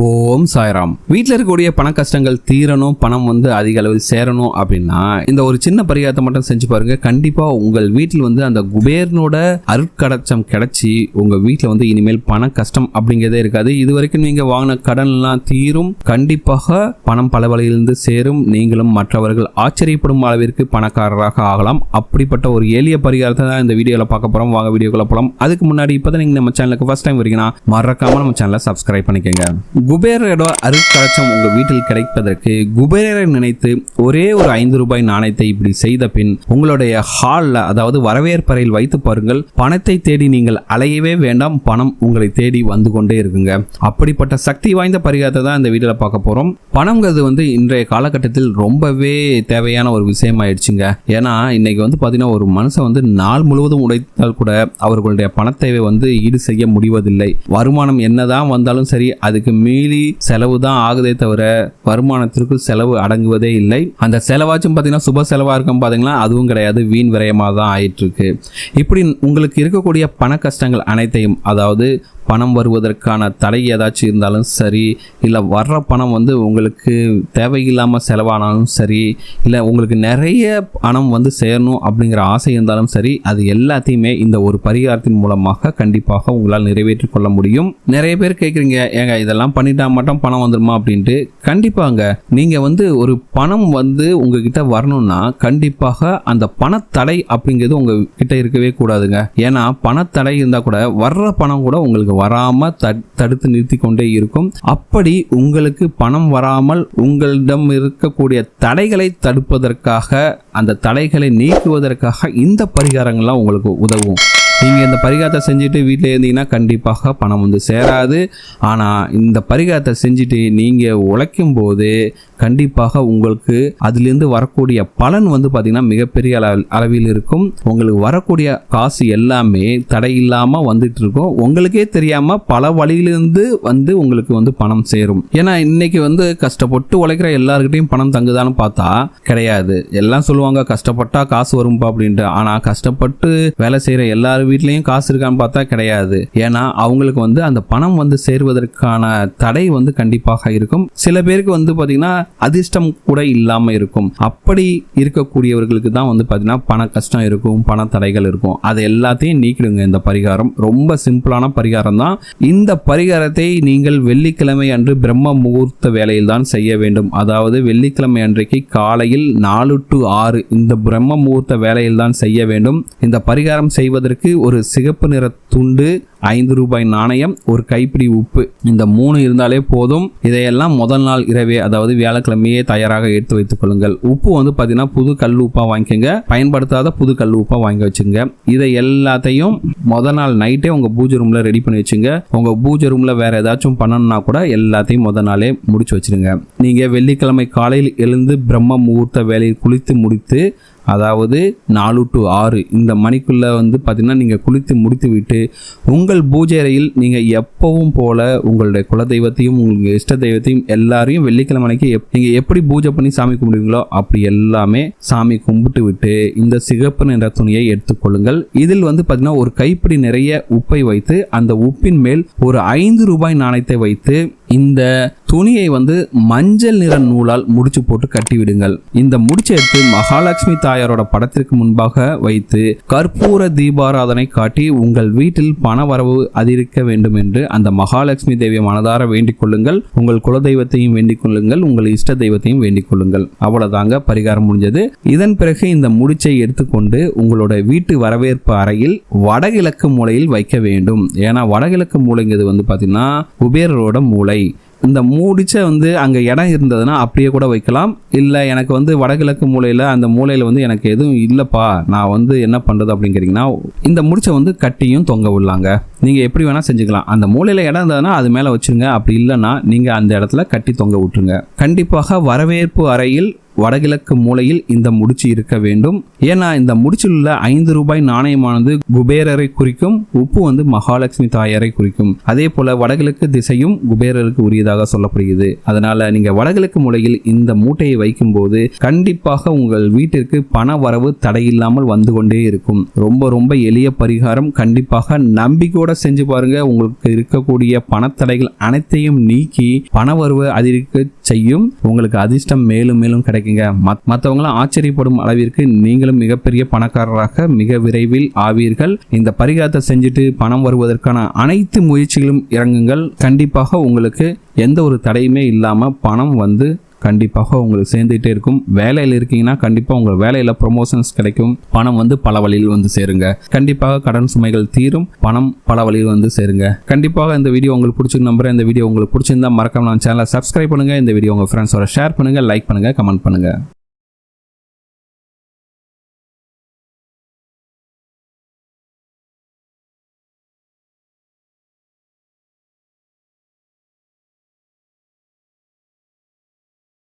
ஓம் சாய்ராம். வீட்டில் இருக்கக்கூடிய பண கஷ்டங்கள் தீரணும், பணம் அதிக அளவில் சேரணும் அப்படின்னா இந்த ஒரு சின்ன பரிகாரத்தை மட்டும் செஞ்சு பாருங்க. கண்டிப்பா உங்கள் வீட்டில் அந்த குபேரனோட அருட்கடச்சம் கிடைச்சி உங்க வீட்டில் இனிமேல் பண கஷ்டம் அப்படிங்கிறதே இருக்காது. இதுவரைக்கும் நீங்க வாங்கின கடன்லாம் தீரும். கண்டிப்பாக பணம் பல வழியிலிருந்து சேரும். நீங்களும் மற்றவர்கள் ஆச்சரியப்படும் அளவிற்கு பணக்காரராக ஆகலாம். அப்படிப்பட்ட ஒரு எளிய பரிகாரத்தை தான் இந்த வீடியோல பார்க்க போறோம். வாங்க வீடியோக்குள்ள போலாம். அதுக்கு முன்னாடி இப்பதான் நீங்க நம்ம சேனலுக்கு ஃபர்ஸ்ட் டைம் வரீங்கன்னா மறக்காம நம்ம சேனலை சப்ஸ்கிரைப் பண்ணிக்கங்க. குபேரோட அருட்கடச்சம் உங்க வீட்டில் கிடைப்பதற்கு குபேரரை நினைத்து ஒரே ஒரு 5 ரூபாய் நாணயத்தை இப்படி செய்த பின் உங்களுடைய ஹால்ல, அதாவது வரவேற்பறையில் வைத்து பாருங்கள். பணத்தை தேடி நீங்கள் அலையவே வேண்டாம், பணம் உங்களை தேடி வந்து கொண்டே இருக்குங்க. அப்படிப்பட்ட சக்தி வாய்ந்த பரிகாரத்தை தான் இந்த வீடியோல பார்க்க போறோம். பணம்ங்கிறது இன்றைய காலகட்டத்தில் ரொம்பவே தேவையான ஒரு விஷயம் ஆயிடுச்சுங்க. ஏன்னா இன்னைக்கு பாத்தீங்கன்னா ஒரு மனுஷன் நாள் முழுவதும் உழைத்தால் கூட அவர்களுடைய பணத்தேவை ஈடு செய்ய முடிவதில்லை. வருமானம் என்னதான் வந்தாலும் சரி, அதுக்கு மீறி செலவு தான் ஆகுதே தவிர வருமானத்திற்கு செலவு அடங்குவதே இல்லை. அந்த செலவாச்சும் பார்த்தீங்கன்னா சுப செலவா இருக்கும் பாத்தீங்கன்னா, அதுவும் கிடையாது, வீண் விரயமாக தான் ஆயிட்டு இருக்கு. இப்படி உங்களுக்கு இருக்கக்கூடிய பண கஷ்டங்கள் அனைத்தையும், அதாவது பணம் வருவதற்கான தடை ஏதாச்சும் இருந்தாலும் சரி, இல்லை வர்ற பணம் உங்களுக்கு தேவையில்லாமல் செலவானாலும் சரி, இல்லை உங்களுக்கு நிறைய பணம் சேரணும் அப்படிங்கிற ஆசை இருந்தாலும் சரி, அது எல்லாத்தையுமே இந்த ஒரு பரிகாரத்தின் மூலமாக கண்டிப்பாக உங்களால் நிறைவேற்றிக் கொள்ள முடியும். நிறைய பேர் கேட்குறீங்க, ஏங்க இதெல்லாம் பண்ணிட்டா மட்டும் பணம் வந்துடுமா அப்படின்ட்டு. கண்டிப்பாங்க நீங்கள் ஒரு பணம் உங்ககிட்ட வரணும்னா கண்டிப்பாக அந்த பணத்தடை அப்படிங்கிறது உங்ககிட்ட இருக்கவே கூடாதுங்க. ஏன்னா பணத்தடை இருந்தால் கூட வர்ற பணம் கூட உங்களுக்கு வராம தடுத்து நிறுத்தி கொண்டே இருக்கும். அப்படி உங்களுக்கு பணம் வராமல் உங்களிடம் இருக்கக்கூடிய தடைகளை தடுப்பதற்காக, அந்த தடைகளை நீக்குவதற்காக இந்த பரிகாரங்கள்லாம் உங்களுக்கு உதவும். நீங்கள் இந்த பரிகாரத்தை செஞ்சுட்டு வீட்டில் இருந்தீங்கன்னா கண்டிப்பாக பணம் சேராது. ஆனால் இந்த பரிகாரத்தை செஞ்சுட்டு நீங்கள் உழைக்கும் போது கண்டிப்பாக உங்களுக்கு அதிலிருந்து வரக்கூடிய பலன் பார்த்தீங்கன்னா மிகப்பெரிய அளவில் இருக்கும். உங்களுக்கு வரக்கூடிய காசு எல்லாமே தடை இல்லாமல் வந்துட்டு இருக்கும். உங்களுக்கே தெரியாமல் பல வழியிலிருந்து உங்களுக்கு பணம் சேரும். ஏன்னா இன்னைக்கு கஷ்டப்பட்டு உழைக்கிற எல்லாருக்கிட்டையும் பணம் தங்குதான்னு பார்த்தா கிடையாது. எல்லாம் சொல்லுவாங்க கஷ்டப்பட்டா காசு வரும்பா அப்படின்ட்டு. ஆனால் கஷ்டப்பட்டு வேலை செய்கிற எல்லாரும் வீட்லயும் காசு இருக்கான்னு பார்த்தா கிடையாது. ஏன்னா அவங்களுக்கு அந்த பணம் சேர்வதற்கான தடை கண்டிப்பாக இருக்கும். சில பேருக்கு பாத்தீங்கன்னா அதிர்ஷ்டம் கூட இல்லாம இருக்கும். அப்படி இருக்கக்கூடியவர்களுக்கு தான் பாத்தீங்கன்னா பண கஷ்டம் இருக்கும், பண தடைகள் இருக்கும். அது எல்லாத்தையும் நீக்கிடுங்க. இந்த பரிகாரம் ரொம்ப சிம்பிளான பரிகாரம் தான். இந்த பரிகாரத்தை நீங்கள் வெள்ளிக்கிழமை அன்று பிரம்ம முகூர்த்த வேளையில் தான் செய்ய வேண்டும். அதாவது வெள்ளிக்கிழமை அன்றைக்கு காலையில் 4 to 6 இந்த பிரம்ம முகூர்த்த வேளையில் தான் செய்ய வேண்டும். இந்த பரிகாரம் செய்வதற்கு ஒரு சிகப்பு நிற துண்டு, 5 ரூபாய் நாணயம், ஒரு கைப்பிடி உப்பு, இந்த 3 இருந்தாலே போதும். இதையெல்லாம் முதல் நாள் இரவே, அதாவது வியாழக்கிழமையே தயாராக எடுத்து வைத்துக் கொள்ளுங்கள். உப்பு பார்த்தீங்கன்னா புது கல் உப்பா வாங்கிக்கோங்க. பயன்படுத்தாத புது கல் உப்பா வாங்கி வச்சுங்க. இதை எல்லாத்தையும் முதல் நாள் நைட்டே உங்க பூஜை ரூம்ல ரெடி பண்ணி வச்சுங்க. உங்க பூஜை ரூம்ல வேற ஏதாச்சும் பண்ணணும்னா கூட எல்லாத்தையும் முதல் நாளே முடிச்சு வச்சிருங்க. நீங்க வெள்ளிக்கிழமை காலையில் எழுந்து பிரம்ம முகூர்த்த வேலையில் குளித்து முடித்து, அதாவது 4 to 6 இந்த மணிக்குள்ள பார்த்தீங்கன்னா நீங்கள் குளித்து முடித்து விட்டு உங்கள் பூஜை அறையில் நீங்கள் எப்பவும் போல உங்களுடைய குலதெய்வத்தையும் உங்கள் இஷ்ட தெய்வத்தையும் எல்லாரையும் வெள்ளிக்கிழமைக்கு நீங்கள் எப்படி பூஜை பண்ணி சாமி கும்பிடுவீங்களோ அப்படி எல்லாமே சாமி கும்பிட்டு விட்டு இந்த சிகப்பு நிற துணியை எடுத்துக்கொள்ளுங்கள். இதில் பார்த்தீங்கன்னா ஒரு கைப்பிடி நிறைய உப்பை வைத்து அந்த உப்பின் மேல் ஒரு 5 ரூபாய் நாணயத்தை வைத்து இந்த துணியை மஞ்சள் நிற நூலால் முடிச்சு போட்டு கட்டிவிடுங்கள். இந்த முடிச்சை எடுத்து மகாலட்சுமி தாயாரோட படத்திற்கு முன்பாக வைத்து கற்பூர தீபாராதனை காட்டி உங்கள் வீட்டில் பண வரவு அதிகரிக்க வேண்டும் என்று அந்த மகாலட்சுமி தேவியை மனதார வேண்டிக் கொள்ளுங்கள். உங்கள் குலதெய்வத்தையும் வேண்டிக் கொள்ளுங்கள், உங்கள் இஷ்ட தெய்வத்தையும் வேண்டிக் கொள்ளுங்கள். அவ்வளவுதாங்க, பரிகாரம் முடிஞ்சது. இதன் பிறகு இந்த முடிச்சை எடுத்துக்கொண்டு உங்களோட வீட்டு வரவேற்பு அறையில் வடகிழக்கு மூலையில் வைக்க வேண்டும். ஏன்னா வடகிழக்கு மூலைங்கிறது பார்த்தீங்கன்னா குபேரரோட மூளை. இந்த மூடிச்ச அங்கே இடம் இருந்ததுன்னா அப்படியே கூட வைக்கலாம். இல்லை எனக்கு வடகிழக்கு மூலையில், அந்த மூலையில் எனக்கு எதுவும் இல்லைப்பா, நான் என்ன பண்ணுறது அப்படிங்கிறீங்கன்னா இந்த முடிச்ச கட்டியும் தொங்க விடலாங்க. நீங்கள் எப்படி வேணால் செஞ்சுக்கலாம். அந்த மூலையில் இடம் இருந்ததுன்னா அது மேலே வச்சுருங்க. அப்படி இல்லைன்னா நீங்கள் அந்த இடத்துல கட்டி தொங்க விட்டுருங்க. கண்டிப்பாக வரவேற்பு அறையில் வடகிழக்கு மூலையில் இந்த முடிச்சு இருக்க வேண்டும். ஏன்னா இந்த முடிச்சில் உள்ள 5 ரூபாய் நாணயமானது குபேரரை குறிக்கும், உப்பு வந்து மகாலட்சுமி தாயாரை குறிக்கும். அதே போல வடகிழக்கு திசையும் குபேரருக்கு உரியதாக சொல்லப்படுகிறது. அதனால நீங்க வடகிழக்கு மூலையில் இந்த மூட்டையை வைக்கும் போது கண்டிப்பாக உங்கள் வீட்டிற்கு பண வரவு தடையில்லாமல் வந்து கொண்டே இருக்கும். ரொம்ப ரொம்ப எளிய பரிகாரம். கண்டிப்பாக நம்பிக்கையோட செஞ்சு பாருங்க. உங்களுக்கு இருக்கக்கூடிய பணத்தடைகள் அனைத்தையும் நீக்கி பண வரவு அதிகரிக்க செய்யும். உங்களுக்கு அதிர்ஷ்டம் மேலும் மேலும் கிடைக்குங்க. மற்றவங்களாம் ஆச்சரியப்படும் அளவிற்கு நீங்களும் மிகப்பெரிய பணக்காரராக மிக விரைவில் ஆவீர்கள். இந்த பரிகாரத்தை செஞ்சுட்டு பணம் வருவதற்கான அனைத்து முயற்சிகளும் இறங்குங்கள். கண்டிப்பாக உங்களுக்கு எந்த ஒரு தடையுமே இல்லாம பணம் வந்து கண்டிப்பாக உங்களுக்கு சேர்ந்துட்டே இருக்கும். வேலையில் இருக்கீங்கன்னா கண்டிப்பாக உங்கள் வேலையில் ப்ரொமோஷன்ஸ் கிடைக்கும். பணம் வந்து பல வழியில் வந்து சேருங்க. கண்டிப்பாக கடன் சுமைகள் தீரும். பணம் பல வழியில் வந்து சேருங்க. கண்டிப்பாக இந்த வீடியோ உங்களுக்கு பிடிச்சிருக்கு நம்புறேன். இந்த வீடியோ உங்களுக்கு பிடிச்சிருந்தா மறக்காம நம்ம சேனலை சப்ஸ்கிரைப் பண்ணுங்க. இந்த வீடியோ உங்கள் ஃப்ரெண்ட்ஸோட ஷேர் பண்ணுங்க, லைக் பண்ணுங்க, கமெண்ட் பண்ணுங்க.